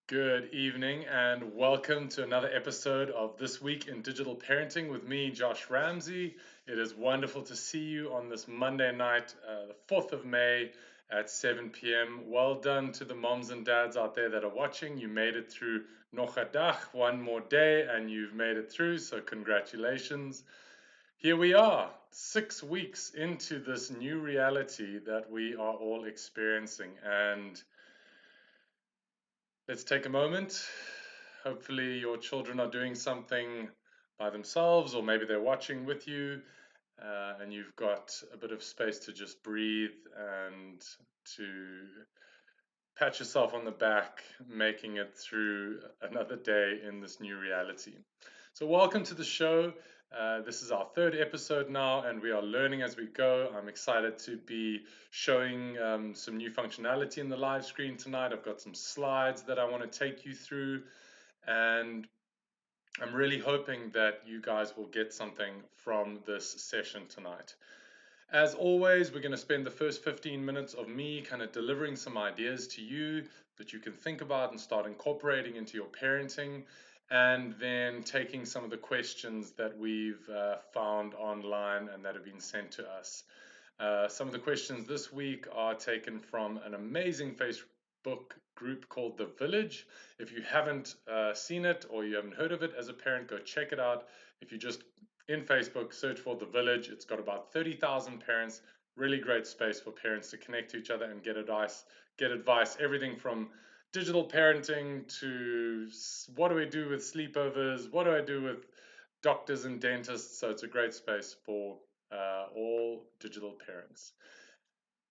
Good evening, and welcome to another episode of This Week in Digital Parenting with me, Josh Ramsey. It is wonderful to see you on this Monday night, the 4th of May at 7 p.m. Well done to the moms and dads out there that are watching. You made it through Nog a Dag, one more day, and you've made it through, so congratulations. Here we are, 6 weeks into this new reality that we are all experiencing, and let's take a moment. Hopefully, your children are doing something by themselves, or maybe they're watching with you, and you've got a bit of space to just breathe and to pat yourself on the back, making it through another day in this new reality. So, welcome to the show. This is our third episode now, and we are learning as we go. I'm excited to be showing some new functionality in the live screen tonight. I've got some slides that I want to take you through, and I'm really hoping that you guys will get something from this session tonight. As always, we're going to spend the first 15 minutes of me kind of delivering some ideas to you that you can think about and start incorporating into your parenting, and then taking some of the questions that we've found online and that have been sent to us. Some of the questions this week are taken from an amazing Facebook group called The Village. If you haven't seen it or you haven't heard of it as a parent, go check it out. If you just in Facebook search for The Village, it's got about 30,000 parents. Really great space for parents to connect to each other and get advice, everything from digital parenting to what do we do with sleepovers, what do I do with doctors and dentists. So it's a great space for all digital parents.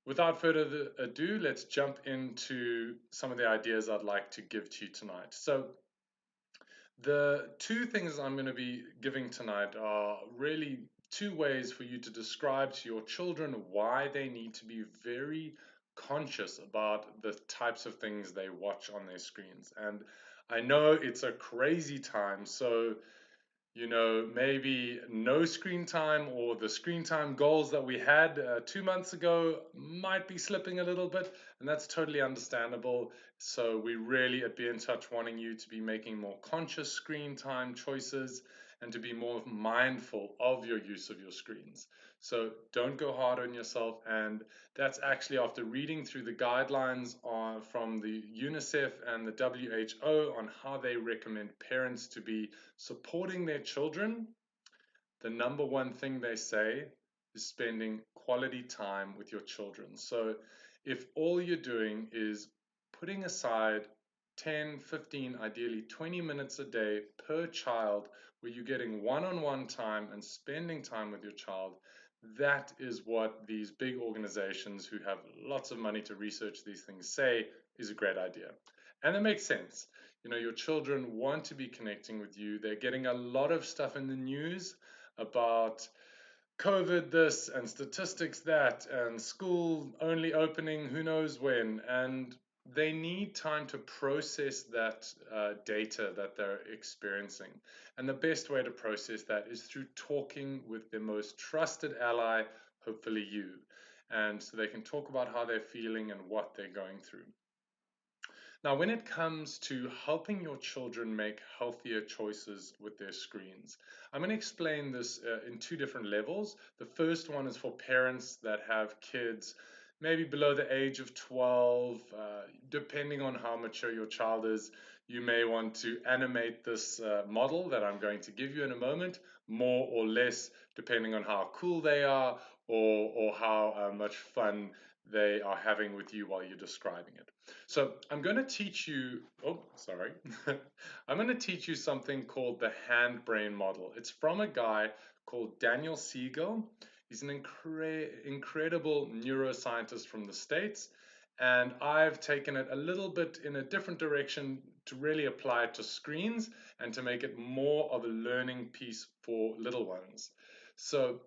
Without further ado, let's jump into some of the ideas I'd like to give to you tonight. So, the two things I'm going to be giving tonight are really two ways for you to describe to your children why they need to be very conscious about the types of things they watch on their screens. And I know it's a crazy time, so maybe no screen time or the screen time goals that we had 2 months ago might be slipping a little bit, and that's totally understandable. So, we really at Be in Touch wanting you to be making more conscious screen time choices and to be more mindful of your use of your screens. So, don't go hard on yourself, and that's actually after reading through the guidelines from the UNICEF and the WHO on how they recommend parents to be supporting their children. The number one thing they say is spending quality time with your children. So if all you're doing is putting aside 10, 15, ideally 20 minutes a day per child where you're getting one-on-one time and spending time with your child, that is what these big organizations who have lots of money to research these things say is a great idea. And it makes sense. Your children want to be connecting with you. They're getting a lot of stuff in the news about COVID this and statistics that and school only opening who knows when. And they need time to process that data that they're experiencing. And the best way to process that is through talking with their most trusted ally, hopefully you. And so they can talk about how they're feeling and what they're going through. Now, when it comes to helping your children make healthier choices with their screens, I'm going to explain this in two different levels. The first one is for parents that have kids maybe below the age of 12. Depending on how mature your child is, you may want to animate this model that I'm going to give you in a moment, more or less, depending on how cool they are or how much fun they are having with you while you're describing it. So I'm going to teach you, oh, sorry. I'm going to teach you something called the hand brain model. It's from a guy called Daniel Siegel. He's an incredible neuroscientist from the States. And I've taken it a little bit in a different direction to really apply it to screens and to make it more of a learning piece for little ones. So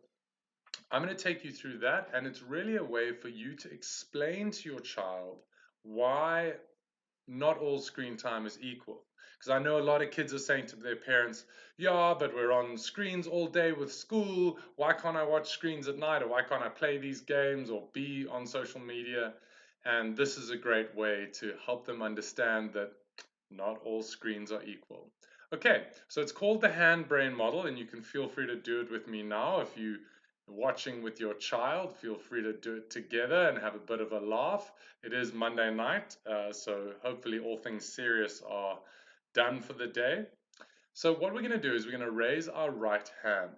I'm going to take you through that, and it's really a way for you to explain to your child why not all screen time is equal. Because I know a lot of kids are saying to their parents, yeah, but we're on screens all day with school. Why can't I watch screens at night? Or why can't I play these games or be on social media? And this is a great way to help them understand that Not all screens are equal. Okay, so it's called the hand brain model, and you can feel free to do it with me now. If you are watching with your child, feel free to do it together and have a bit of a laugh. It is Monday night, so hopefully all things serious are done for the day. So what we're going to do is we're going to raise our right hand,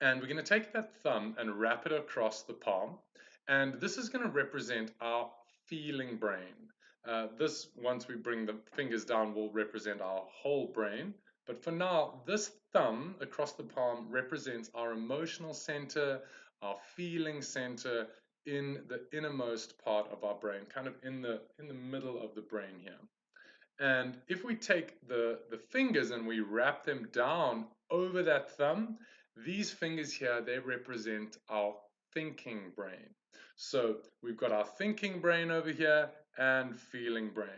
and we're going to take that thumb and wrap it across the palm. And this is going to represent our feeling brain. This, once we bring the fingers down, will represent our whole brain. But for now, this thumb across the palm represents our emotional center, our feeling center in the innermost part of our brain, kind of in the middle of the brain here. And if we take the fingers and we wrap them down over that thumb, these fingers here, they represent our thinking brain. So we've got our thinking brain over here and feeling brain.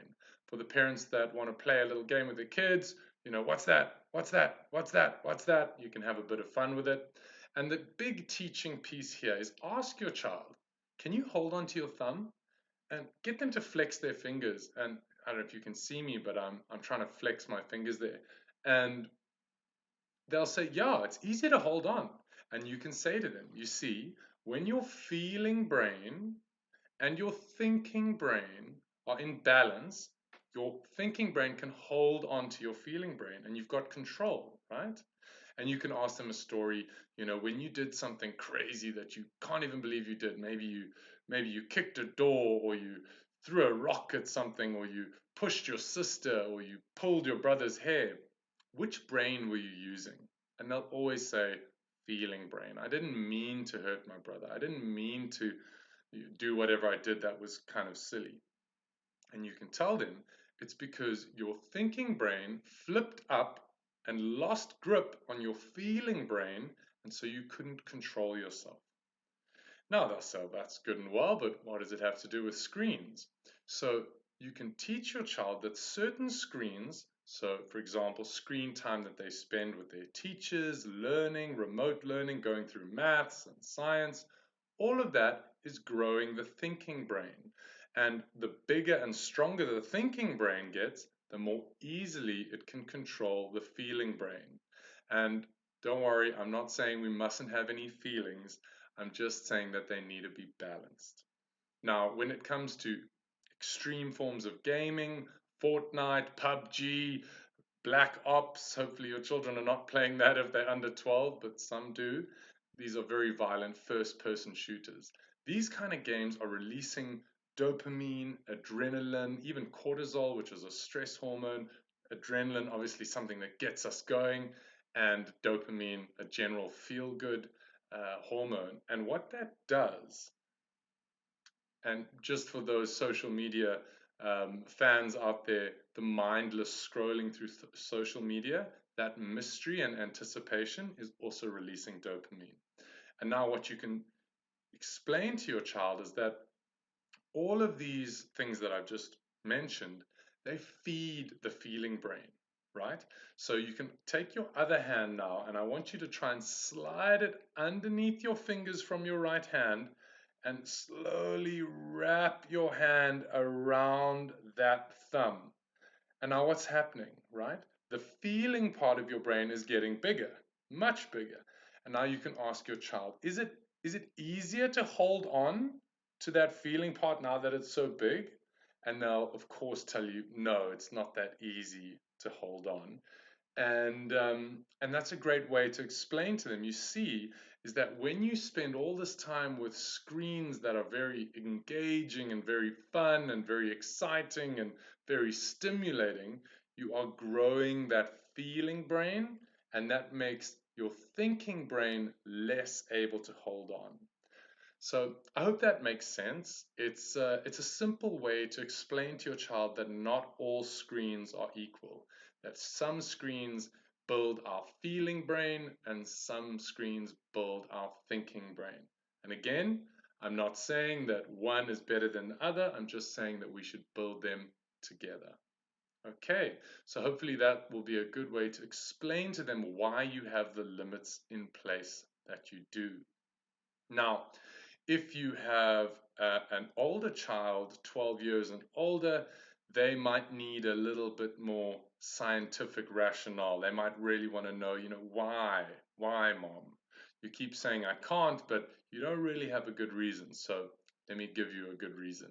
For the parents that want to play a little game with their kids, what's that? What's that? What's that? What's that? You can have a bit of fun with it. And the big teaching piece here is ask your child, can you hold on to your thumb? And get them to flex their fingers. And I don't know if you can see me, but I'm trying to flex my fingers there. And they'll say, yeah, it's easy to hold on. And you can say to them, you see, when your feeling brain and your thinking brain are in balance, your thinking brain can hold on to your feeling brain and you've got control, right? And you can ask them a story, when you did something crazy that you can't even believe you did. Maybe you kicked a door, or you threw a rock at something, or you pushed your sister, or you pulled your brother's hair. Which brain were you using? And they'll always say, feeling brain. I didn't mean to hurt my brother. I didn't mean to do whatever I did that was kind of silly. And you can tell them it's because your thinking brain flipped up and lost grip on your feeling brain, and so you couldn't control yourself. Now they'll say, that's good and well, but what does it have to do with screens? So you can teach your child that certain screens, so for example, screen time that they spend with their teachers, learning, remote learning, going through maths and science, all of that is growing the thinking brain. And the bigger and stronger the thinking brain gets, the more easily it can control the feeling brain. And don't worry, I'm not saying we mustn't have any feelings. I'm just saying that they need to be balanced. Now, when it comes to extreme forms of gaming, Fortnite, PUBG, Black Ops, hopefully your children are not playing that if they're under 12, but some do. These are very violent first-person shooters. These kind of games are releasing dopamine, adrenaline, even cortisol, which is a stress hormone. Adrenaline, obviously something that gets us going, and dopamine, a general feel-good hormone. And what that does, and just for those social media fans out there, the mindless scrolling through social media, that mystery and anticipation is also releasing dopamine. And now, what you can explain to your child is that all of these things that I've just mentioned, they feed the feeling brain, right? So you can take your other hand now, and I want you to try and slide it underneath your fingers from your right hand and slowly wrap your hand around that thumb. And now what's happening, right? The feeling part of your brain is getting bigger, much bigger. And now you can ask your child, is it easier to hold on to that feeling part now that it's so big? And they'll of course tell you, no, it's not that easy to hold on. And that's a great way to explain to them. You see, is that when you spend all this time with screens that are very engaging and very fun and very exciting and very stimulating, you are growing that feeling brain, and that makes your thinking brain less able to hold on. So I hope that makes sense. It's a simple way to explain to your child that not all screens are equal, that some screens build our feeling brain and some screens build our thinking brain. And again, I'm not saying that one is better than the other, I'm just saying that we should build them together. Okay, so hopefully that will be a good way to explain to them why you have the limits in place that you do. Now, if you have an older child, 12 years and older, they might need a little bit more scientific rationale. They might really want to know, why, mom? You keep saying I can't, but you don't really have a good reason. So let me give you a good reason.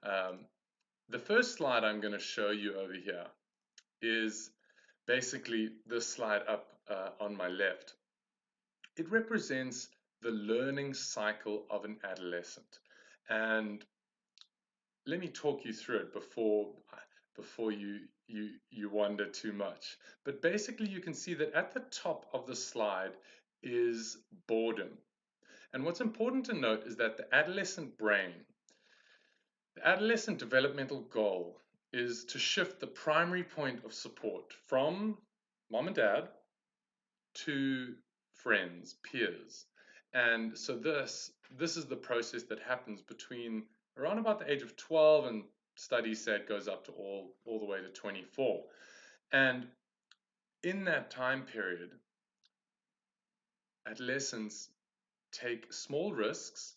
Um, the first slide I'm going to show you over here is basically this slide up on my left. It represents the learning cycle of an adolescent. And let me talk you through it before you wonder too much. But basically you can see that at the top of the slide is boredom. And what's important to note is that the adolescent brain, the adolescent developmental goal is to shift the primary point of support from mom and dad to friends, peers. And so this is the process that happens between around about the age of 12, and studies say it goes up to all the way to 24. And in that time period, adolescents take small risks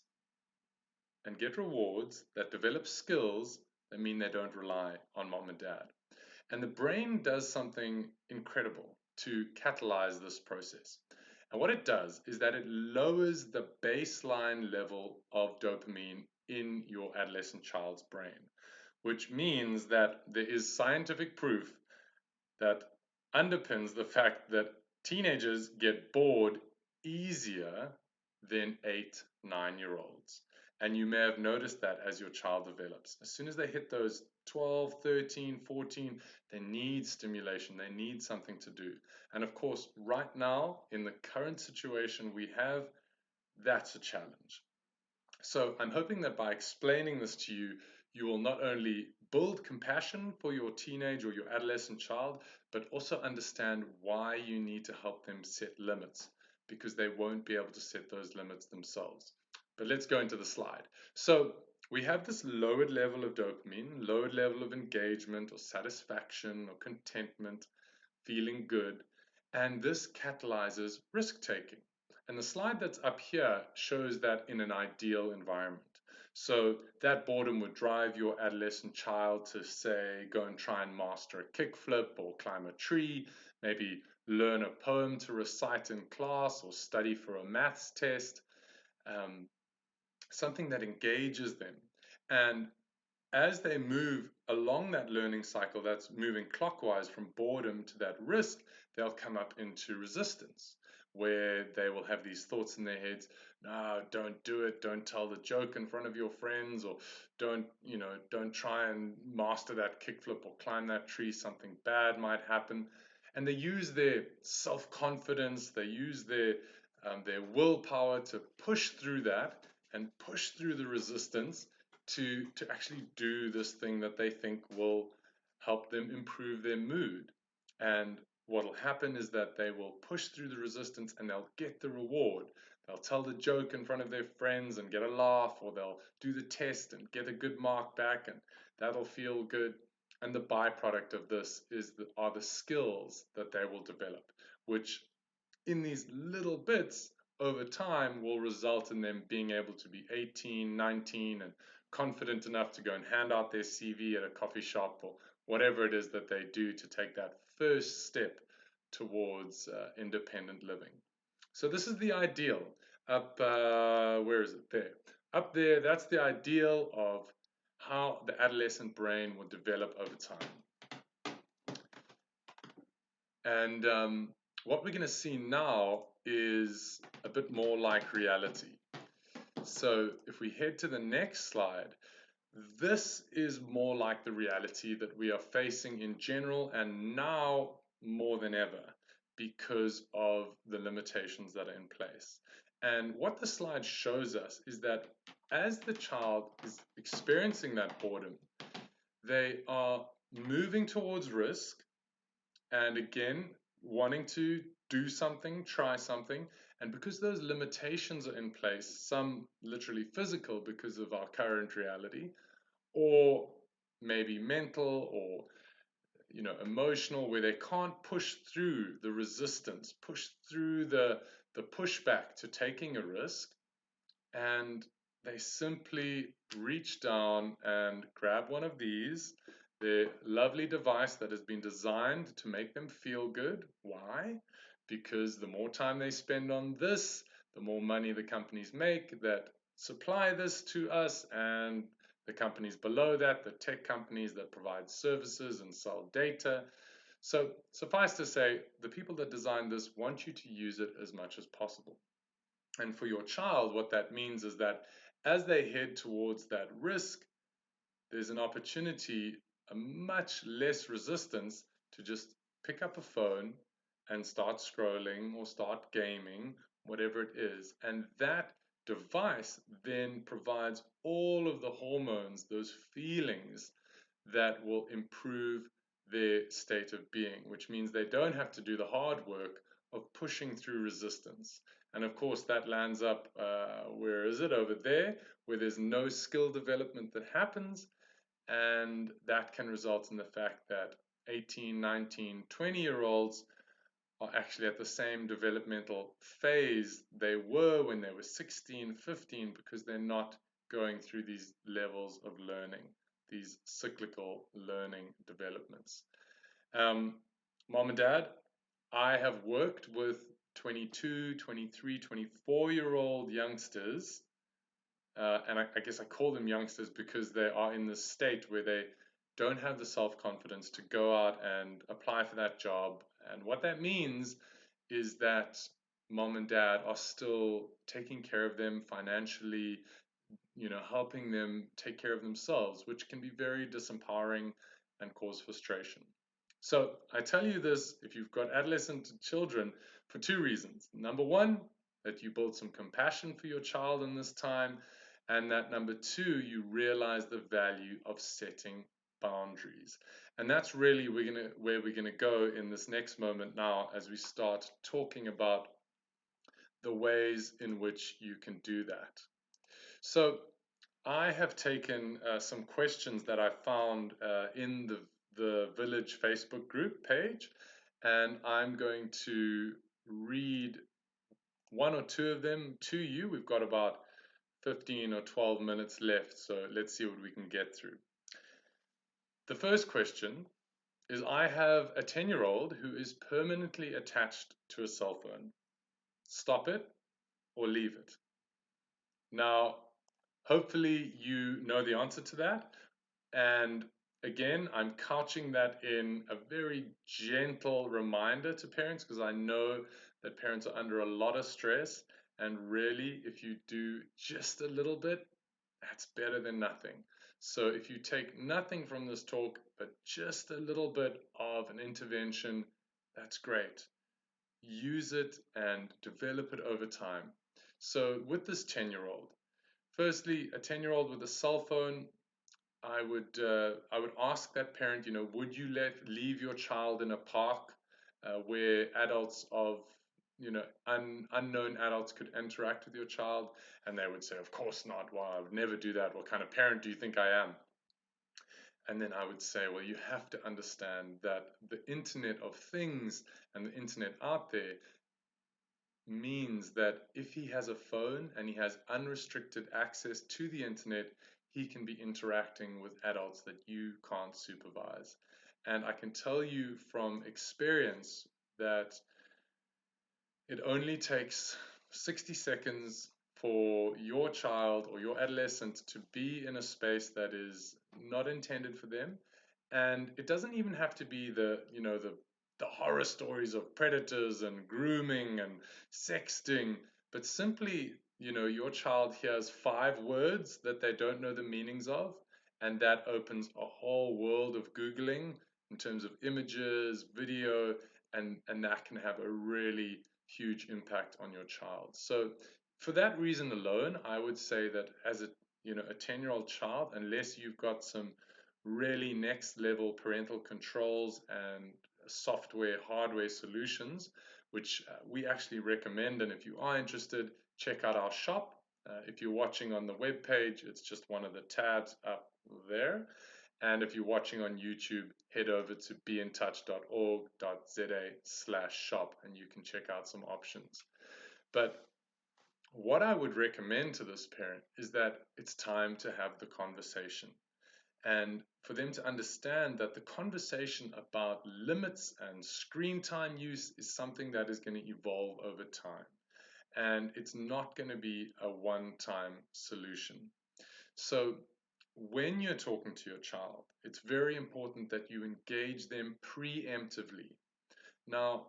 and get rewards that develop skills that mean they don't rely on mom and dad. And the brain does something incredible to catalyze this process. And what it does is that it lowers the baseline level of dopamine in your adolescent child's brain, which means that there is scientific proof that underpins the fact that teenagers get bored easier than 8, 9-year-olds. And you may have noticed that as your child develops. As soon as they hit those 12, 13, 14, they need stimulation, they need something to do. And of course, right now, in the current situation we have, that's a challenge. So I'm hoping that by explaining this to you, you will not only build compassion for your teenage or your adolescent child, but also understand why you need to help them set limits, because they won't be able to set those limits themselves. But let's go into the slide. So we have this lowered level of dopamine, lowered level of engagement or satisfaction or contentment, feeling good, and this catalyzes risk taking. And the slide that's up here shows that in an ideal environment. So that boredom would drive your adolescent child to, say, go and try and master a kickflip or climb a tree, maybe learn a poem to recite in class or study for a maths test, something that engages them. And as they move along that learning cycle that's moving clockwise from boredom to that risk, they'll come up into resistance, where they will have these thoughts in their heads: no, don't do it, don't tell the joke in front of your friends, or don't try and master that kickflip or climb that tree, something bad might happen. And they use their self-confidence, they use their willpower to push through that and push through the resistance to actually do this thing that they think will help them improve their mood. And what will happen is that they will push through the resistance and they'll get the reward. They'll tell the joke in front of their friends and get a laugh, or they'll do the test and get a good mark back, and that'll feel good. And the byproduct of this are the skills that they will develop, which in these little bits over time will result in them being able to be 18, 19, and confident enough to go and hand out their CV at a coffee shop or whatever it is that they do to take that first step towards independent living. So this is the ideal. Where is it? There. Up there, that's the ideal of how the adolescent brain will develop over time. And what we're going to see now is a bit more like reality. So if we head to the next slide, this is more like the reality that we are facing in general, and now more than ever, because of the limitations that are in place. And what the slide shows us is that as the child is experiencing that boredom, they are moving towards risk, and again, wanting to do something, try something. And because those limitations are in place, some literally physical because of our current reality, or maybe mental or emotional, where they can't push through the resistance, push through the pushback to taking a risk, and they simply reach down and grab one of these their lovely device that has been designed to make them feel good. Why? Because the more time they spend on this, the more money the companies make that supply this to us, and the companies below that, the tech companies that provide services and sell data. So suffice to say, the people that design this want you to use it as much as possible. And for your child, what that means is that as they head towards that risk, there's an opportunity, a much less resistance to just pick up a phone and start scrolling or start gaming, whatever it is. And that device then provides all of the hormones, those feelings that will improve their state of being, which means they don't have to do the hard work of pushing through resistance. And of course, that lands up, where is it? Over there, where there's no skill development that happens. And that can result in the fact that 18, 19, 20-year-olds are actually at the same developmental phase they were when they were 16, 15, because they're not going through these levels of learning, these cyclical learning developments. Mom and dad, I have worked with 22, 23, 24-year-old youngsters, and I guess I call them youngsters because they are in this state where they don't have the self-confidence to go out and apply for that job. And what that means is that mom and dad are still taking care of them financially, helping them take care of themselves, which can be very disempowering and cause frustration. So I tell you this if you've got adolescent children for two reasons. Number one, that you build some compassion for your child in this time, and that number two, you realize the value of setting boundaries. And that's really where we're gonna go in this next moment now as we start talking about the ways in which you can do that. So I have taken some questions that I found in the Village Facebook group page, and I'm going to read one or two of them to you. We've got about 15 or 12 minutes left, so let's see what we can get through. The first question is, I have a 10-year-old who is permanently attached to a cell phone. Stop it or leave it? Now, hopefully you know the answer to that. And again, I'm couching that in a very gentle reminder to parents, because I know that parents are under a lot of stress. And really, if you do just a little bit, that's better than nothing. So if you take nothing from this talk, but just a little bit of an intervention, that's great. Use it and develop it over time. So with this 10-year-old, firstly, a 10-year-old with a cell phone, I would ask that parent, would you leave your child in a park where adults of unknown adults could interact with your child? And they would say, of course not. Well, I would never do that. What kind of parent do you think I am? And then I would say, well, you have to understand that the Internet of Things and the Internet out there means that if he has a phone and he has unrestricted access to the internet, he can be interacting with adults that you can't supervise. And I can tell you from experience that it only takes 60 seconds for your child or your adolescent to be in a space that is not intended for them. And it doesn't even have to be the horror stories of predators and grooming and sexting, but simply, your child hears 5 words that they don't know the meanings of, and that opens a whole world of Googling in terms of images, video, and that can have a really huge impact on your child. So for that reason alone, I would say that as a 10-year-old child, unless you've got some really next level parental controls and software, hardware solutions, which we actually recommend. And if you are interested, check out our shop. If you're watching on the web page, it's just one of the tabs up there. And if you're watching on YouTube, head over to beintouch.org.za/shop and you can check out some options. But what I would recommend to this parent is that it's time to have the conversation. and for them to understand that the conversation about limits and screen time use is something that is going to evolve over time. And it's not going to be a one-time solution. So when you're talking to your child, it's very important that you engage them preemptively. Now,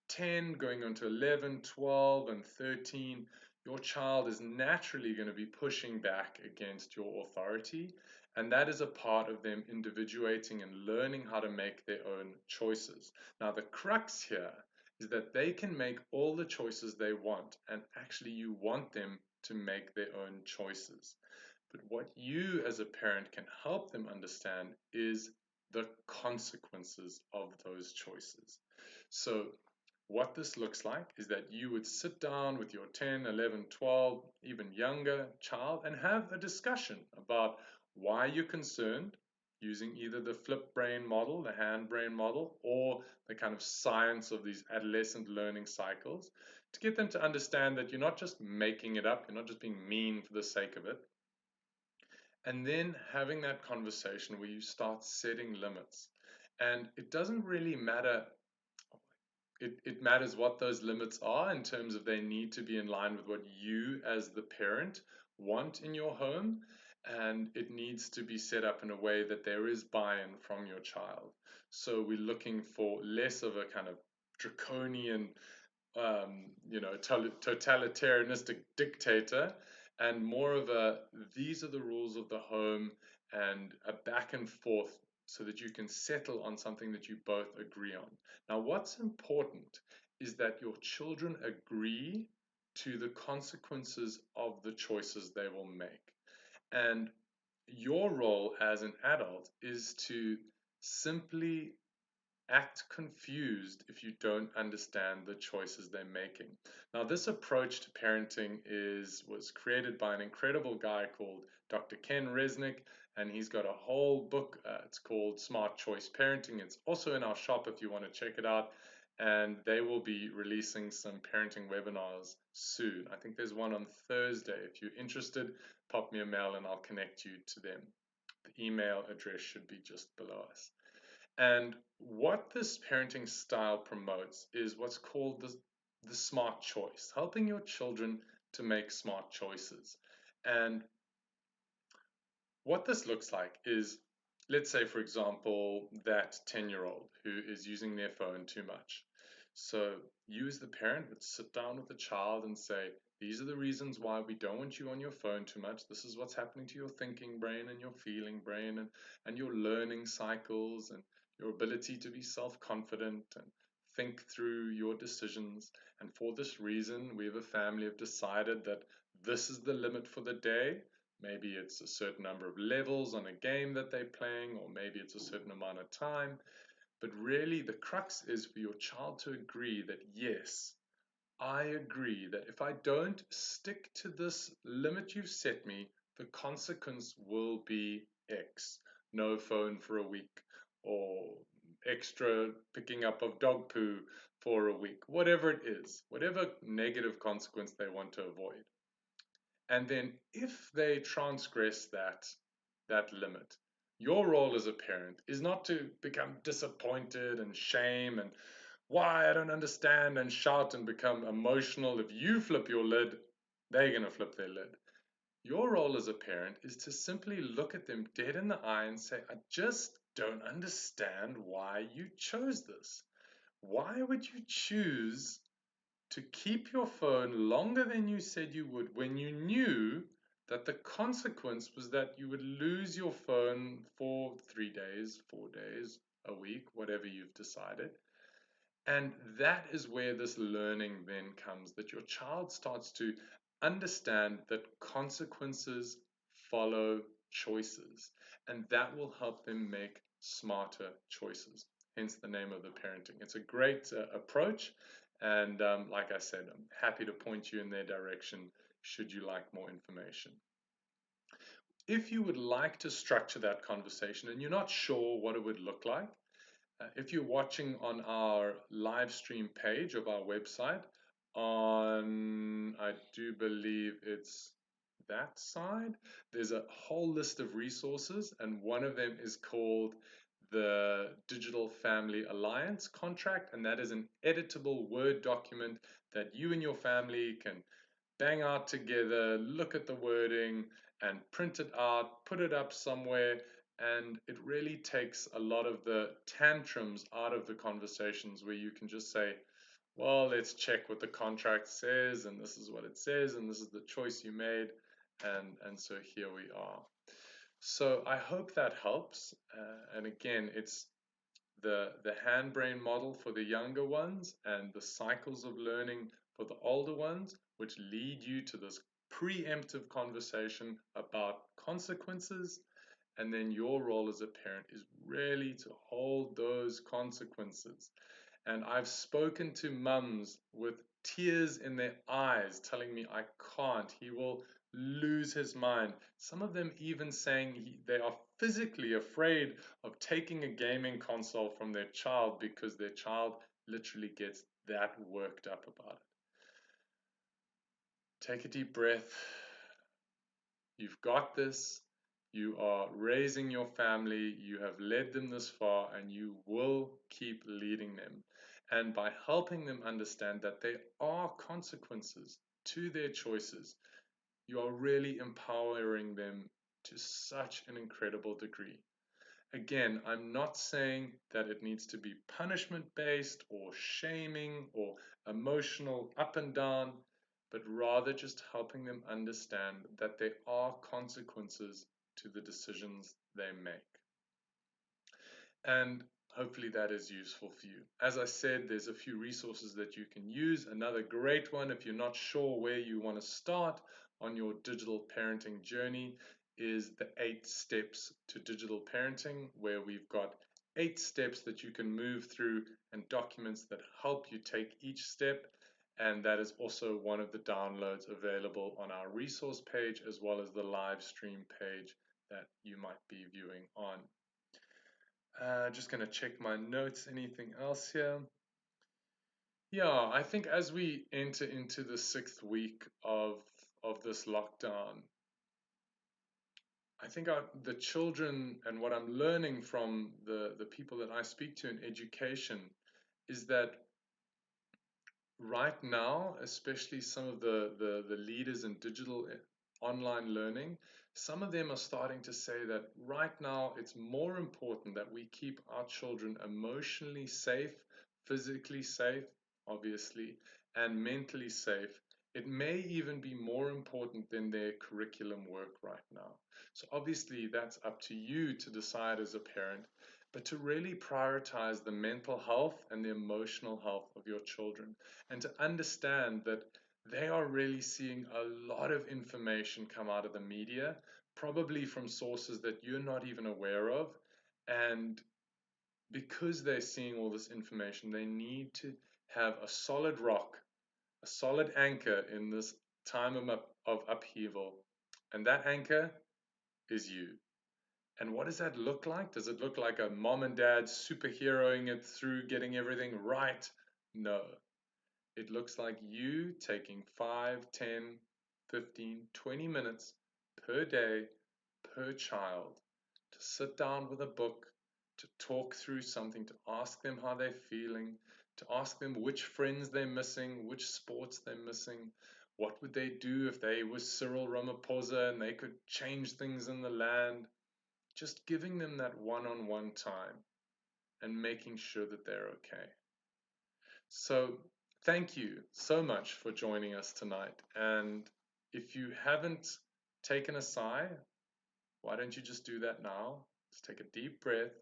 10 going on to 11, 12, and 13, your child is naturally going to be pushing back against your authority. And that is a part of them individuating and learning how to make their own choices. Now, the crux here is that they can make all the choices they want, and actually, you want them to make their own choices. But what you as a parent can help them understand is the consequences of those choices. So what this looks like is that you would sit down with your 10, 11, 12, even younger child and have a discussion about why you're concerned using either the flip brain model, the hand brain model, or the kind of science of these adolescent learning cycles to get them to understand that you're not just making it up, you're not just being mean for the sake of it. And then having that conversation where you start setting limits. And it doesn't really matter it matters what those limits are in terms of they need to be in line with what you as the parent want in your home, and it needs to be set up in a way that there is buy-in from your child. So we're looking for less of a kind of draconian totalitarianistic dictator, and more of a these are the rules of the home and a back and forth so that you can settle on something that you both agree on. Now, what's important is that your children agree to the consequences of the choices they will make. And your role as an adult is to simply act confused if you don't understand the choices they're making. Now, this approach to parenting was created by an incredible guy called Dr. Ken Resnick, and he's got a whole book. It's called Smart Choice Parenting. It's also in our shop if you want to check it out. And they will be releasing some parenting webinars soon. I think there's one on Thursday. If you're interested, pop me a mail and I'll connect you to them. The email address should be just below us. And what this parenting style promotes is what's called the smart choice, helping your children to make smart choices. And what this looks like is, let's say, for example, that 10-year-old who is using their phone too much. So you as the parent would sit down with the child and say, these are the reasons why we don't want you on your phone too much. This is what's happening to your thinking brain and your feeling brain and your learning cycles and your ability to be self-confident and think through your decisions. And for this reason, we as a family have decided that this is the limit for the day. Maybe it's a certain number of levels on a game that they're playing, or maybe it's a certain amount of time. But really, the crux is for your child to agree that, yes, I agree that if I don't stick to this limit you've set me, the consequence will be X. No phone for a week, or extra picking up of dog poo for a week, whatever it is, whatever negative consequence they want to avoid. And then if they transgress that limit, your role as a parent is not to become disappointed and shame and why I don't understand and shout and become emotional. If you flip your lid, they're going to flip their lid. Your role as a parent is to simply look at them dead in the eye and say, I just don't understand why you chose this. Why would you choose to keep your phone longer than you said you would when you knew that the consequence was that you would lose your phone for 3 days, 4 days, a week, whatever you've decided? And that is where this learning then comes, that your child starts to understand that consequences follow choices, and that will help them make smarter choices. Hence the name of the parenting. It's a great approach, and like I said, I'm happy to point you in their direction should you like more information. If you would like to structure that conversation and you're not sure what it would look like, if you're watching on our live stream page of our website, on I do believe it's that side, there's a whole list of resources, and one of them is called the Digital Family Alliance contract, and that is an editable Word document that you and your family can bang out together, look at the wording, and print it out, put it up somewhere. And it really takes a lot of the tantrums out of the conversations where you can just say, well, let's check what the contract says, and this is what it says, and this is the choice you made, and so here we are. So I hope that helps. And again, it's the hand brain model for the younger ones and the cycles of learning for the older ones, which lead you to this preemptive conversation about consequences. And then your role as a parent is really to hold those consequences. And I've spoken to mums with tears in their eyes telling me I can't. He will lose his mind. Some of them even saying they are physically afraid of taking a gaming console from their child because their child literally gets that worked up about it. Take a deep breath. You've got this. You are raising your family. You have led them this far, and you will keep leading them. And by helping them understand that there are consequences to their choices, you are really empowering them to such an incredible degree. Again, I'm not saying that it needs to be punishment based or shaming or emotional up and down, but rather just helping them understand that there are consequences to the decisions they make. And hopefully that is useful for you. As I said, there's a few resources that you can use. Another great one, if you're not sure where you want to start on your digital parenting journey, is the 8 steps to digital parenting, where we've got 8 steps that you can move through and documents that help you take each step. And that is also one of the downloads available on our resource page, as well as the live stream page that you might be viewing on. Just going to check my notes. Anything else here? Yeah, I think as we enter into the 6th week of this lockdown, I think the children and what I'm learning from the people that I speak to in education is that right now, especially some of the leaders in digital online learning, some of them are starting to say that right now it's more important that we keep our children emotionally safe, physically safe, obviously, and mentally safe. It may even be more important than their curriculum work right now. So obviously that's up to you to decide as a parent, but to really prioritize the mental health and the emotional health of your children, and to understand that they are really seeing a lot of information come out of the media, probably from sources that you're not even aware of. And because they're seeing all this information, they need to have a solid rock, a solid anchor in this time of upheaval. And that anchor is you. And what does that look like? Does it look like a mom and dad superheroing it through getting everything right? No. It looks like you taking 5, 10, 15, 20 minutes per day, per child, to sit down with a book, to talk through something, to ask them how they're feeling, to ask them which friends they're missing, which sports they're missing, what would they do if they were Cyril Ramaphosa and they could change things in the land. Just giving them that one-on-one time and making sure that they're okay. So thank you so much for joining us tonight. And if you haven't taken a sigh, why don't you just do that now? Just take a deep breath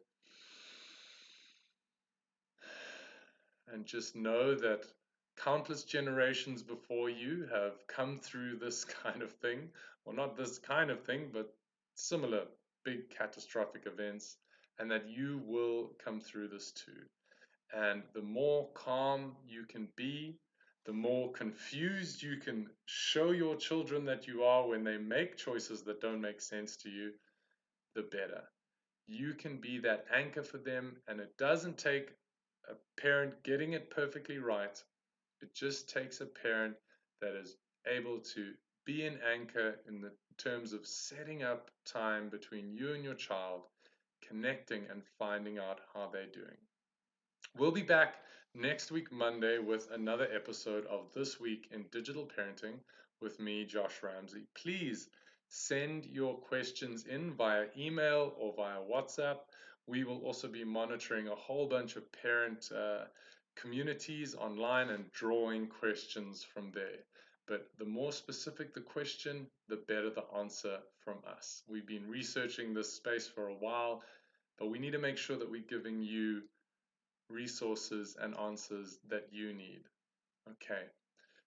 and just know that countless generations before you have come through this kind of thing. Well, not this kind of thing, but similar big catastrophic events, and that you will come through this too. And the more calm you can be, the more confused you can show your children that you are when they make choices that don't make sense to you, the better. You can be that anchor for them, and it doesn't take a parent getting it perfectly right. It just takes a parent that is able to be an anchor in the terms of setting up time between you and your child, connecting and finding out how they're doing. We'll be back next week, Monday, with another episode of This Week in Digital Parenting with me, Josh Ramsey. Please send your questions in via email or via WhatsApp. We will also be monitoring a whole bunch of parent communities online and drawing questions from there. But the more specific the question, the better the answer from us. We've been researching this space for a while, but we need to make sure that we're giving you resources and answers that you need. Okay,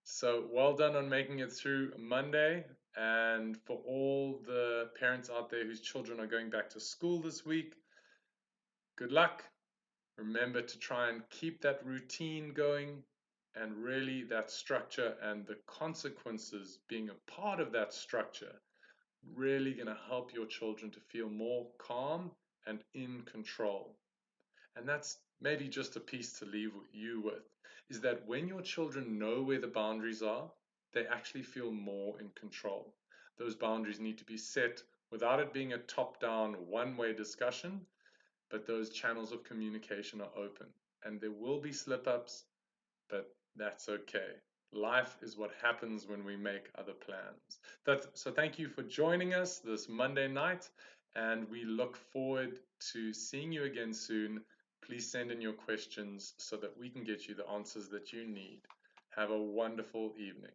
so well done on making it through Monday. And for all the parents out there whose children are going back to school this week, good luck. Remember to try and keep that routine going, and really that structure and the consequences being a part of that structure really going to help your children to feel more calm and in control. And that's maybe just a piece to leave you with, is that when your children know where the boundaries are, they actually feel more in control. Those boundaries need to be set without it being a top-down, one-way discussion, but those channels of communication are open. And there will be slip-ups, but that's okay. Life is what happens when we make other plans. So thank you for joining us this Monday night, and we look forward to seeing you again soon. Please send in your questions so that we can get you the answers that you need. Have a wonderful evening.